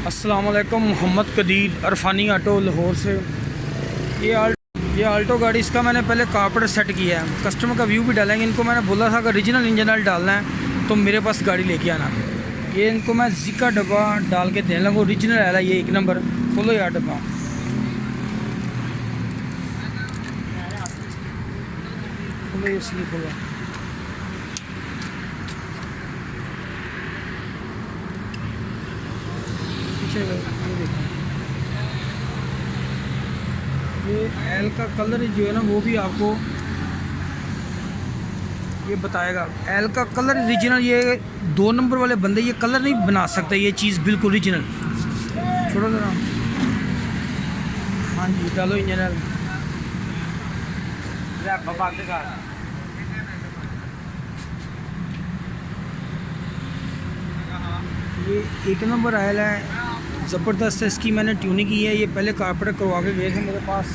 अस्सलाम वालेकुम। मोहम्मद कदीर अरफानी ऑटो लाहौर से। ये आल्टो गाड़ी, इसका मैंने पहले कारपेट सेट किया है। कस्टमर का व्यू भी डालेंगे। इनको मैंने बोला था अगर ओरिजिनल इंजन ऑयल डालना है तो मेरे पास गाड़ी लेके आना। ये इनको मैं जिका डब्बा डाल के देने लगा। ओरिजिनल ऑयल है ये, 1 नंबर। खोलो यार डब्बा। खोलो ये सी खोलो। ये देखो, ये एल का कलर जो है ना वो भी आपको ये बताएगा। एल का कलर ओरिजिनल, ये 2 नंबर वाले बंदे ये कलर नहीं बना सकते। ये चीज़ बिल्कुल ओरिजिनल। छोड़ो जरा। हाँ जी, डालो इंजन ऑयल। ये 1 नंबर ऑयल है, ज़बरदस्त है। इसकी मैंने ट्यूनिंग की है। ये पहले कारपेट करवा के गए थे मेरे पास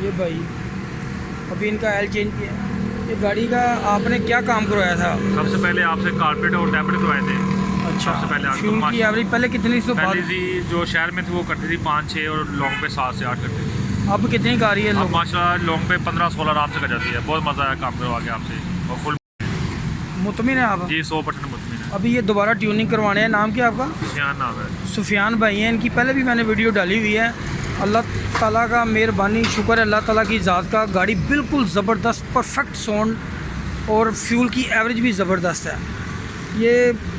ये भाई, अभी इनका ऑयल चेंज किया। ये गाड़ी का आपने क्या काम करवाया था? सबसे पहले आपसे कारपेट और टैपेट करवाए थे। अच्छा, सबसे पहले फ्यूल की एवरेज पहले कितनी थी? पहले थी जो शहर में थी वो करती थी 5-6 और लॉन्ग पे 7 से 8 करती थी। अब कितनी का आ रही है? अब माशाल्लाह लॉन्ग पे 15-16 आराम से कर जाती है। बहुत मज़ा आया काम करवा के आपसे और फुल मुतमिन है आप? जी 100% मुतमिन है। अभी ये दोबारा ट्यूनिंग करवाने हैं। नाम क्या आपका? सुफियान नाम है। सुफियान भाई हैं। इनकी पहले भी मैंने वीडियो डाली हुई है। अल्लाह ताला का मेहरबानी, शुक्र है अल्लाह ताला की ज़ात का। गाड़ी बिल्कुल ज़बरदस्त, परफेक्ट साउंड और फ्यूल की एवरेज भी ज़बरदस्त है। ये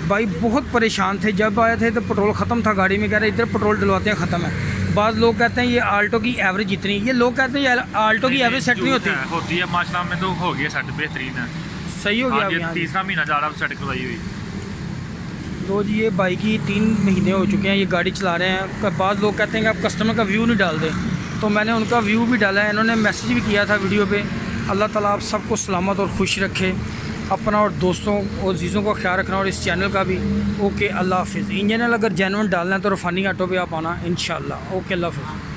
भाई बहुत परेशान थे जब आए थे तो पेट्रोल ख़त्म था गाड़ी में। कह रहे इधर पेट्रोल डलवाते हैं, ख़त्म है। बाद लोग कहते हैं ये आल्टो की एवरेज इतनी, ये लोग कहते हैं ये आल्टो की एवरेज सेट नहीं होती है। माशाल्लाह में तो हो गई सेट, बेहतरीन है। सही हो गया। ये तीसरा महीना जा रहा है सेट करवाई हुई। तो जी ये बाइक की 3 महीने हो चुके हैं, ये गाड़ी चला रहे हैं। बाद लोग कहते हैं कि आप कस्टमर का व्यू नहीं डाल दें, तो मैंने उनका व्यू भी डाला है। इन्होंने मैसेज भी किया था वीडियो पे। अल्लाह ताला आप सबको सलामत और खुश रखे। अपना और दोस्तों और चीज़ों का ख्याल रखना और इस चैनल का भी। ओके, अल्लाह हाफिज़। इंजन अगर जेन्युइन डालना है तो रफानी ऑटो पे आप आना इंशाल्लाह। ओके, अल्लाह हाफिज़।